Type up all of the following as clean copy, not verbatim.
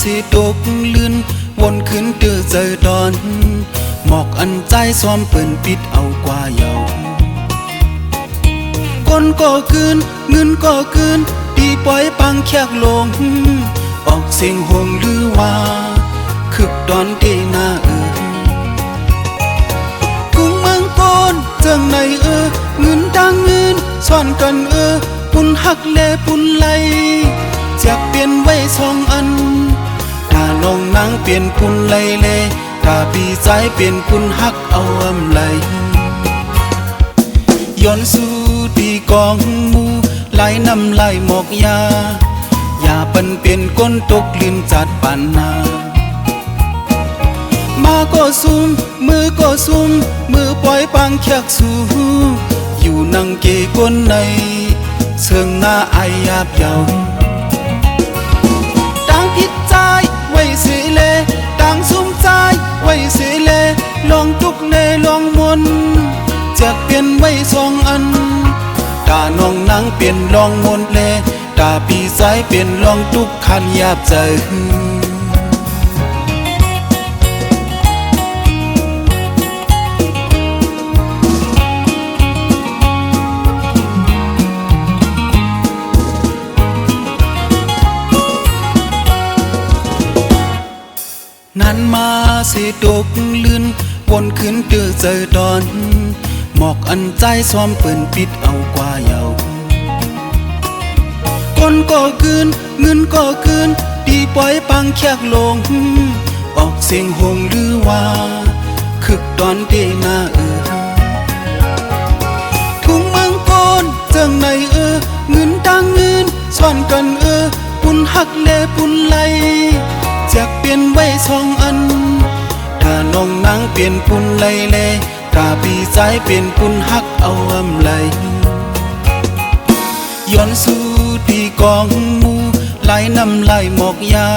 สิตกลื่นวนขึ้นเตือเจอตอนหมอกอันใจซ้อมเปิ่นปิดเอากว่าเยาคนก็คืนเงินก็คืนตีปล่อยปังแขกลงออกเสียงหงหรือว่าคึกดอนที่หน้ากุงเมืองโกนเจิงในเงินดังเงินซ่อนกันปุ่นหักเลปุ่นไหลจากเปลี่ยนไว้สองอันถ้าน้องนางเปลี่ยนปุ่นไหลเลถ้าปีใจเปลี่ยนปุ่นหักเอาอำไหลย้อนสู่ตีกองมูไหลน้ำไหลหมอกยาอย่าปันเปลี่ยนก้นตกลิ้นจัดปานนามาก็ซุ่มมือก็ซุ่มมือปล่อยปังแขกสู่อยู่นังเกก้นในเชิงหน้าอายยาบเยาต่างผิดใจไว้เสียเลต่างซุ่มใจไว้เสียเลลองตุกเลลองมนจากเปลี่ยนไว้สองอันตาน้องนางเปลี่ยนลองมนเลตาปีสายเปลี่ยนลองตุกคันยาบใจนั้นมาสิตกลื่นวนขึ้นเตือเจอตอนหมอกอันใจซ้อมเปิ่นปิดเอากว่าเยาคนก็คืนเงินก็คืนตีปล่อยปังแขกลงออกเสียงหงหรือว่าคึกตอนที่หน้าทุ่งเมืองโกนเจิงในเงินดังเงินซ่อนกันปุ่นหักเลปุ่นไหลจากเปลี่ยนไว้สองอันถ้าน้องนางเปลี่ยนปุ่นไหลเลถ้าปีใจเปลี่ยนปุ่นหักเอาอำไหลย้อนสู่ตีกองมูไหลน้ำไหลหมอกยา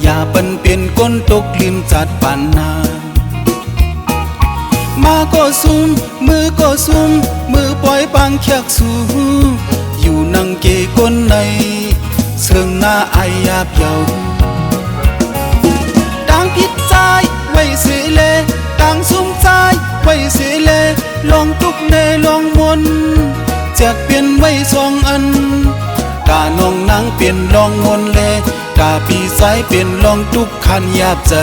อย่าปันเปลี่ยนก้นตกลิ้นจัดปานนามาก็ซุ่มมือก็ซุ่มมือปล่อยปังแขกสู่อยู่นังเกก้นในเชิงหน้าอายยาบเยาต่างผิดใจไว้เสียเลต่างซุ่มใจไว้เสียเลลองตุกเนลองมนจากเปลี่ยนไว้สองอันตาน้องนางเปลี่ยนลองมนเลตาปีสายเปลี่ยนลองตุกคันยาบใจ